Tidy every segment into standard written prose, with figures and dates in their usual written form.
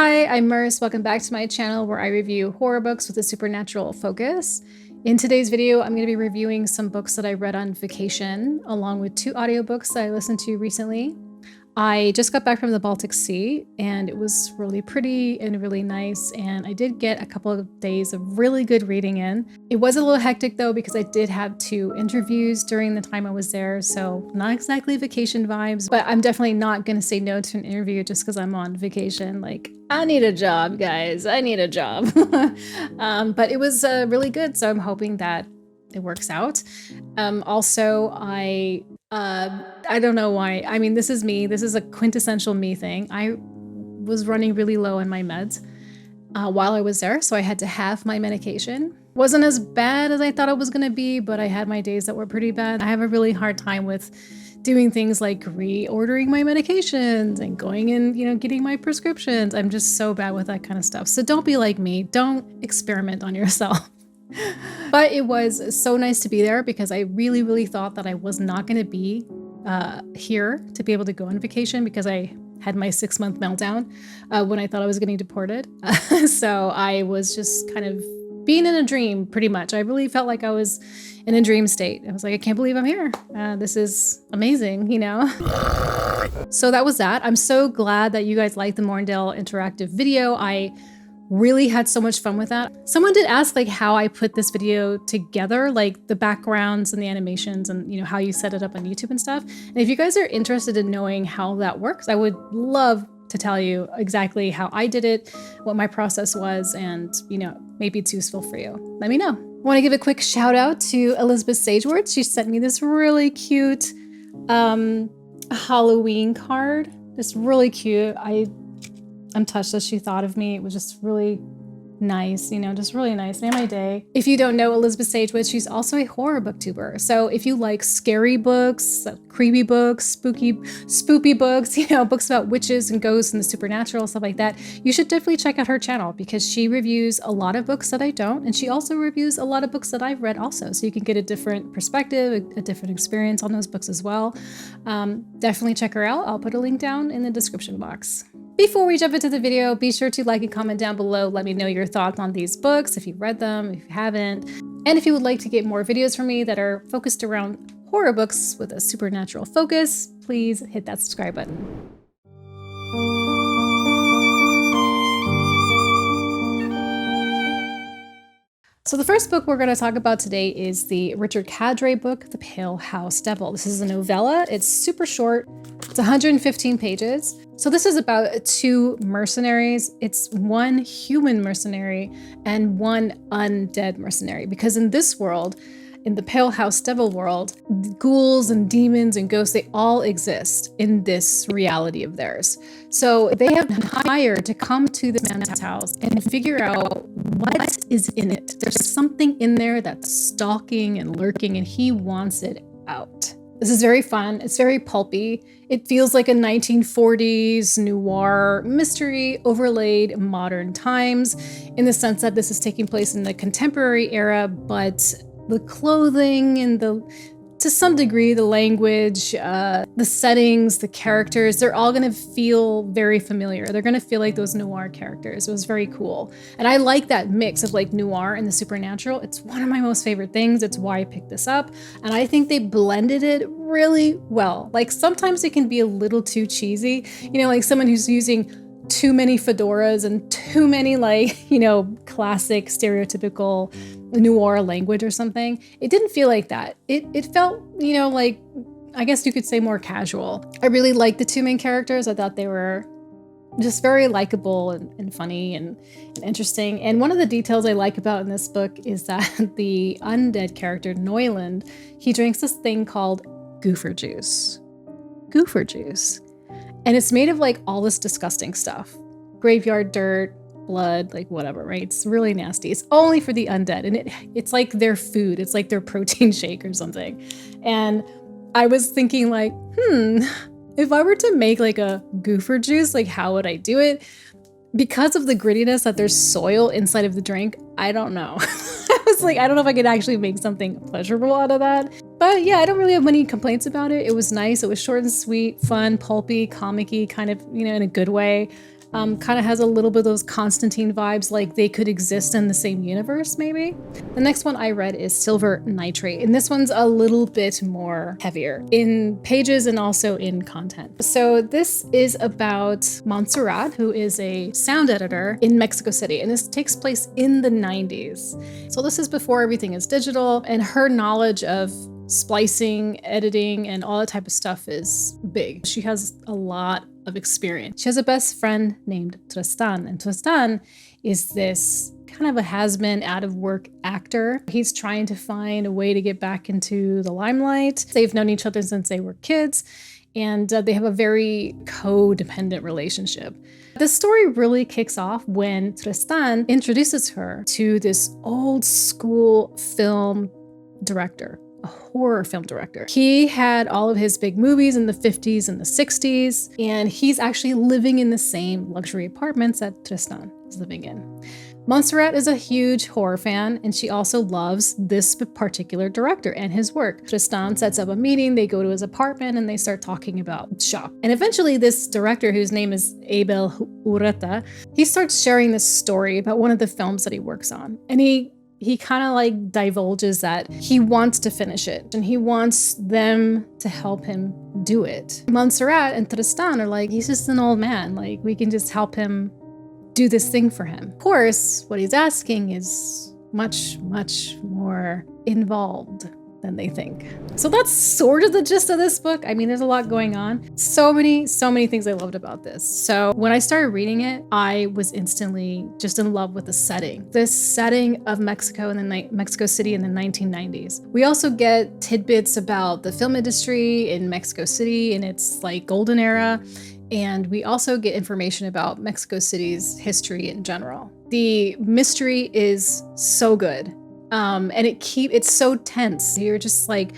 Hi, I'm Merce. Welcome back to my channel where I review horror books with a supernatural focus. In today's video, I'm going to be reviewing some books that I read on vacation, along with 2 audiobooks that I listened to recently. I just got back from the Baltic Sea and it was really pretty and really nice, and I did get a couple of days of really good reading in. It was a little hectic though because I did have 2 interviews during the time I was there, so not exactly vacation vibes, but I'm definitely not going to say no to an interview just because I'm on vacation. Like, I need a job, guys. I need a job. But it was really good, so I'm hoping that it works out. Also, I don't know why. I mean, this is me. This is a quintessential me thing. I was running really low on my meds while I was there, so I had to halve my medication. Wasn't as bad as I thought it was going to be, but I had my days that were pretty bad. I have a really hard time with doing things like reordering my medications and going in, getting my prescriptions. I'm just so bad with that kind of stuff. So don't be like me. Don't experiment on yourself. But it was so nice to be there because I really, really thought that I was not going to be here to be able to go on vacation because I had my 6-month meltdown when I thought I was getting deported. So I was just kind of being in a dream, pretty much. I really felt like I was in a dream state. I was like, I can't believe I'm here. This is amazing, So that was that. I'm so glad that you guys liked the Morndale interactive video. I really had so much fun with that. Someone did ask how I put this video together, like the backgrounds and the animations and how you set it up on YouTube and stuff. And if you guys are interested in knowing how that works, I would love to tell you exactly how I did it, what my process was, and maybe it's useful for you. Let me know. I want to give a quick shout out to Elizabeth Sageworth. She sent me this really cute Halloween card. It's really cute. I'm touched that she thought of me. It was just really nice, just really nice. Made my day. If you don't know Elizabeth Sageworth, she's also a horror booktuber. So if you like scary books, creepy books, spooky books, books about witches and ghosts and the supernatural, stuff like that, you should definitely check out her channel because she reviews a lot of books that I don't, and she also reviews a lot of books that I've read also. So you can get a different perspective, a different experience on those books as well. Definitely check her out. I'll put a link down in the description box. Before we jump into the video, be sure to like and comment down below. Let me know your thoughts on these books, if you've read them, if you haven't. And if you would like to get more videos from me that are focused around horror books with a supernatural focus, please hit that subscribe button. So the first book we're going to talk about today is the Richard Cadre book, The Pale House Devil. This is a novella. It's super short. It's 115 pages. So this is about 2 mercenaries. It's 1 human mercenary and 1 undead mercenary. Because in this world, in the Pale House Devil world, ghouls and demons and ghosts, they all exist in this reality of theirs. So they have been hired to come to this man's house and figure out what is in it. There's something in there that's stalking and lurking, and he wants it out. This is very fun. It's very pulpy. It feels like a 1940s noir mystery overlaid modern times in the sense that this is taking place in the contemporary era, but the clothing and to some degree, the language, the settings, the characters, they're all going to feel very familiar. They're going to feel like those noir characters. It was very cool. And I like that mix of noir and the supernatural. It's one of my most favorite things. It's why I picked this up. And I think they blended it really well. Sometimes it can be a little too cheesy, like someone who's using too many fedoras and too many classic stereotypical noir language or something. It didn't feel like that. It felt, like, I guess you could say more casual. I really liked the 2 main characters. I thought they were just very likable and funny and interesting. And one of the details I like about in this book is that the undead character, Neuland, he drinks this thing called Goofer juice. Goofer juice. And it's made of all this disgusting stuff. Graveyard dirt, blood, whatever, right? It's really nasty. It's only for the undead. And it's like their food. It's like their protein shake or something. And I was thinking if I were to make a Goofer juice, how would I do it? Because of the grittiness that there's soil inside of the drink, I don't know. I was I don't know if I could actually make something pleasurable out of that. But yeah, I don't really have many complaints about it. It was nice. It was short and sweet, fun, pulpy, comic-y, kind of, in a good way. Kind of has a little bit of those Constantine vibes, like they could exist in the same universe, maybe. The next one I read is Silver Nitrate, and this one's a little bit more heavier in pages and also in content. So this is about Montserrat, who is a sound editor in Mexico City, and this takes place in the 90s. So this is before everything is digital, and her knowledge of splicing, editing, and all that type of stuff is big. She has a lot of experience. She has a best friend named Tristan, and Tristan is this kind of a has-been, out-of-work actor. He's trying to find a way to get back into the limelight. They've known each other since they were kids, and they have a very codependent relationship. The story really kicks off when Tristan introduces her to this old school film director, a horror film director. He had all of his big movies in the 50s and the 60s, and he's actually living in the same luxury apartments that Tristan is living in. Montserrat is a huge horror fan, and she also loves this particular director and his work. Tristan sets up a meeting, they go to his apartment, and they start talking about shop. And eventually this director, whose name is Abel Ureta, he starts sharing this story about one of the films that he works on. And he kind of like divulges that he wants to finish it and he wants them to help him do it. Montserrat and Tristan are like, he's just an old man. Like, we can just help him do this thing for him. Of course, what he's asking is much, much more involved than they think. So that's sort of the gist of this book. I mean, there's a lot going on. So many things I loved about this. So when I started reading it, I was instantly just in love with the setting. This setting of Mexico in the Mexico City in the 1990s. We also get tidbits about the film industry in Mexico City in its like golden era. And we also get information about Mexico City's history in general. The mystery is so good. And it's so tense. You're just like,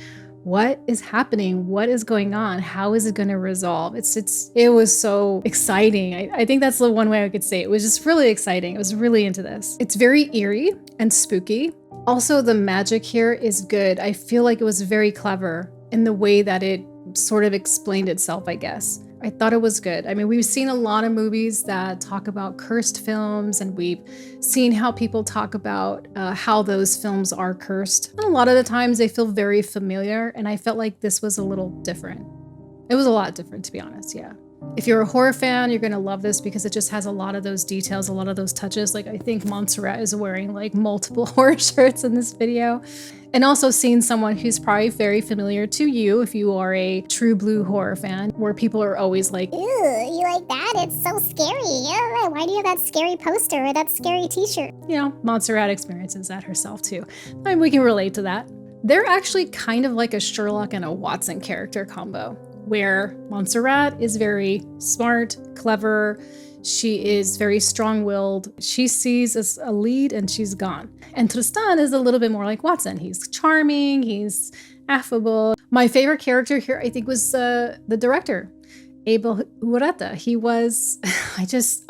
what is happening? What is going on? How is it going to resolve? It was so exciting. I think that's the one way I could say it. It was just really exciting. I was really into this. It's very eerie and spooky. Also, the magic here is good. I feel like it was very clever in the way that it sort of explained itself, I guess. I thought it was good. I mean, we've seen a lot of movies that talk about cursed films, and we've seen how people talk about how those films are cursed. And a lot of the times they feel very familiar, and I felt like this was a little different. It was a lot different, to be honest, yeah. If you're a horror fan, you're gonna love this because it just has a lot of those details, a lot of those touches. Like, I think Montserrat is wearing like multiple horror shirts in this video. And also seeing someone who's probably very familiar to you if you are a true blue horror fan, where people are always like, "Ew, you like that? It's so scary. Yeah, why do you have that scary poster or that scary t-shirt?" You know, Montserrat experiences that herself too. I mean, we can relate to that. They're actually kind of like a Sherlock and a Watson character combo, where Montserrat is very smart, clever, she is very strong-willed. She sees as a lead and she's gone. And Tristan is a little bit more like Watson. He's charming, he's affable. My favorite character here, I think, was the director, Abel Ureta. He was, I just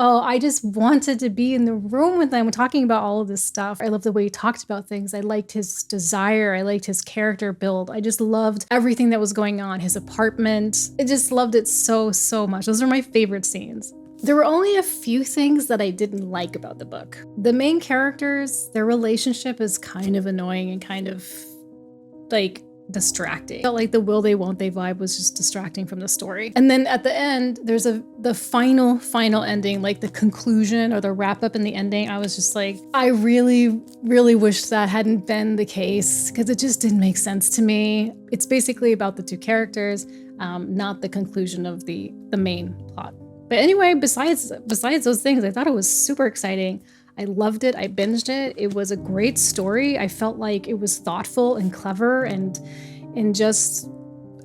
wanted to be in the room with them talking about all of this stuff. I love the way he talked about things. I liked his desire. I liked his character build. I just loved everything that was going on. His apartment. I just loved it so much. Those are my favorite scenes. There were only a few things that I didn't like about the book. The main characters, their relationship is kind of annoying and kind of like distracting. I felt like the will they won't they vibe was just distracting from the story. And then at the end, there's the final ending, like the conclusion or the wrap up in the ending. I was just like, I really wish that hadn't been the case because it just didn't make sense to me. It's basically about the two characters, not the conclusion of the main plot. But anyway, besides those things, I thought it was super exciting. I loved it. I binged it. It was a great story. I felt like it was thoughtful and clever and just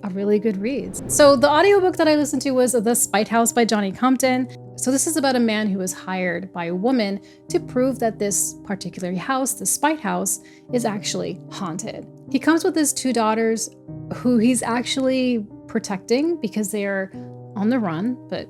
a really good read. So the audiobook that I listened to was The Spite House by Johnny Compton. So this is about a man who was hired by a woman to prove that this particular house, the Spite House, is actually haunted. He comes with his two daughters who he's actually protecting because they are on the run, but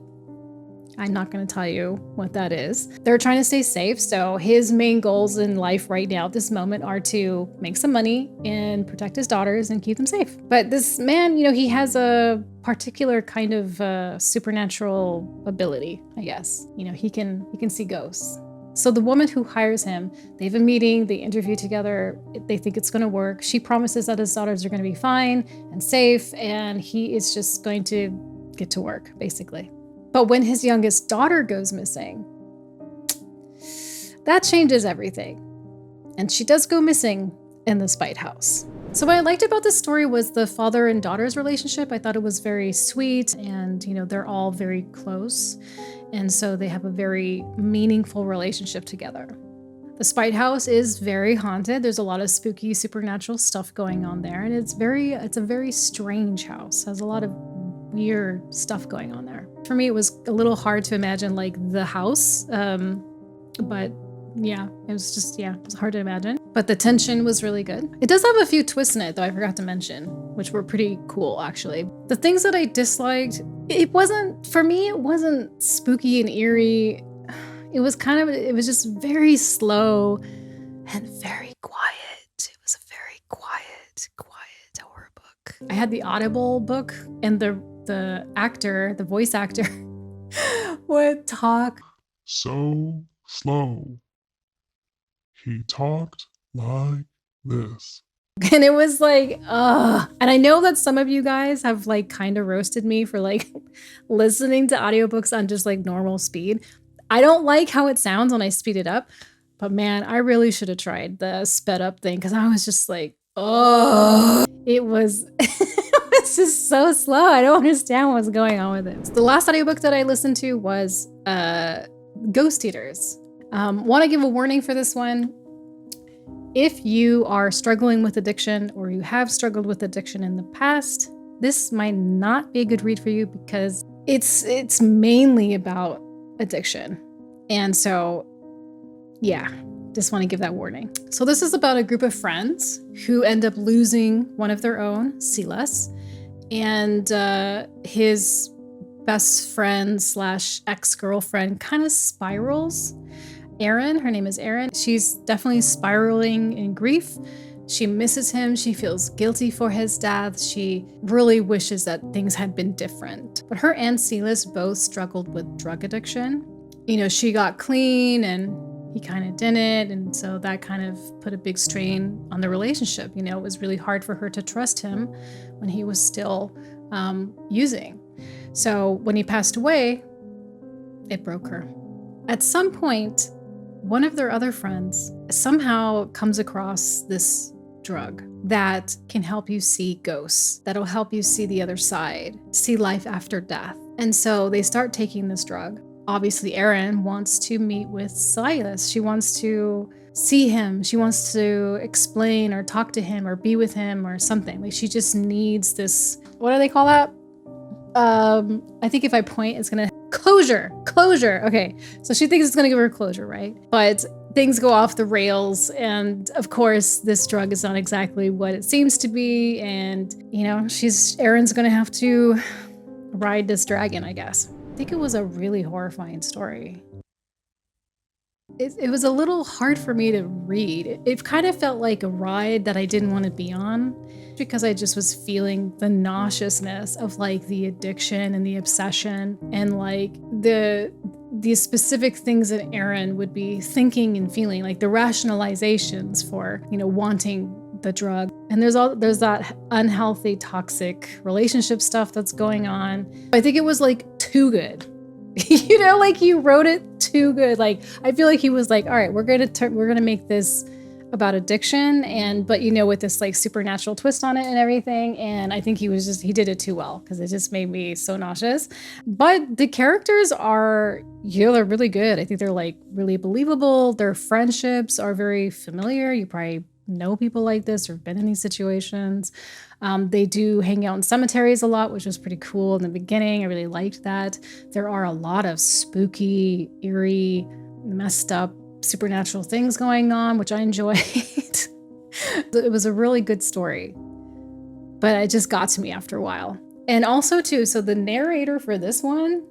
I'm not going to tell you what that is. They're trying to stay safe. So his main goals in life right now at this moment are to make some money and protect his daughters and keep them safe. But this man, he has a particular kind of supernatural ability, I guess. He can see ghosts. So the woman who hires him, they have a meeting, they interview together, they think it's going to work. She promises that his daughters are going to be fine and safe, and he is just going to get to work, basically. But when his youngest daughter goes missing, that changes everything. And she does go missing in the Spite House. So what I liked about this story was the father and daughter's relationship. I thought it was very sweet, and they're all very close. And so they have a very meaningful relationship together. The Spite House is very haunted. There's a lot of spooky supernatural stuff going on there. And it's a very strange house. It has a lot of weird stuff going on there. For me, it was a little hard to imagine like the house. But yeah, it was hard to imagine. But the tension was really good. It does have a few twists in it, though I forgot to mention, which were pretty cool, actually. The things that I disliked, it wasn't spooky and eerie. It was just very slow and very quiet. It was a very quiet horror book. I had the Audible book, and the voice actor would talk so slow. He talked like this. And it was like, ugh. And I know that some of you guys have like kind of roasted me for like listening to audiobooks on just like normal speed. I don't like how it sounds when I speed it up, but man, I really should have tried the sped up thing, because I was just like, oh, it was just so slow. I don't understand what's going on with it. The last audiobook that I listened to was Ghost Eaters. Want to give a warning for this one. If you are struggling with addiction, or you have struggled with addiction in the past, this might not be a good read for you, because it's mainly about addiction. And so, yeah, just want to give that warning. So this is about a group of friends who end up losing one of their own, Silas, and his best friend / ex-girlfriend kind of spirals. Erin, her name is Erin. She's definitely spiraling in grief. She misses him. She feels guilty for his death. She really wishes that things had been different. But her and Silas both struggled with drug addiction. She got clean and he kind of didn't. And so that kind of put a big strain on the relationship. It was really hard for her to trust him when he was still using. So when he passed away, it broke her. At some point, one of their other friends somehow comes across this drug that can help you see ghosts, that'll help you see the other side, see life after death. And so they start taking this drug. Obviously, Erin wants to meet with Silas. She wants to see him. She wants to explain or talk to him or be with him or something. Like, she just needs this, what do they call that? I think if I point, it's gonna closure. Okay, so she thinks it's gonna give her closure, right? But things go off the rails, and of course, this drug is not exactly what it seems to be. And Erin's gonna have to ride this dragon, I guess. I think it was a really horrifying story. It was a little hard for me to read. It kind of felt like a ride that I didn't want to be on, because I just was feeling the nauseousness of like the addiction and the obsession and like the specific things that Erin would be thinking and feeling, like the rationalizations for, wanting the drug. And there's that unhealthy, toxic relationship stuff that's going on. I think it was like too good. Like he wrote it too good. Like, I feel like he was like, all right, we're gonna make this about addiction, but with this like supernatural twist on it and everything. And I think he did it too well, because it just made me so nauseous. But the characters are, they're really good. I think they're like really believable. Their friendships are very familiar. You probably know people like this or been in these situations. They do hang out in cemeteries a lot, which was pretty cool in the beginning. I really liked that. There are a lot of spooky, eerie, messed up supernatural things going on, which I enjoyed. It was a really good story, but it just got to me after a while. And also too, so the narrator for this one,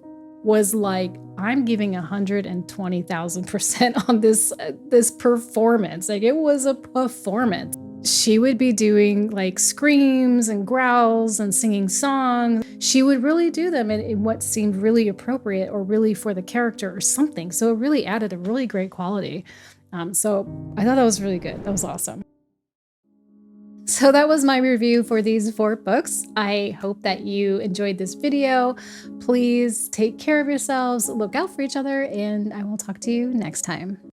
was like, I'm giving 120,000% on this performance. Like, it was a performance. She would be doing like screams and growls and singing songs. She would really do them in what seemed really appropriate or really for the character or something. So it really added a really great quality. So I thought that was really good. That was awesome. So that was my review for these 4 books. I hope that you enjoyed this video. Please take care of yourselves, look out for each other, and I will talk to you next time.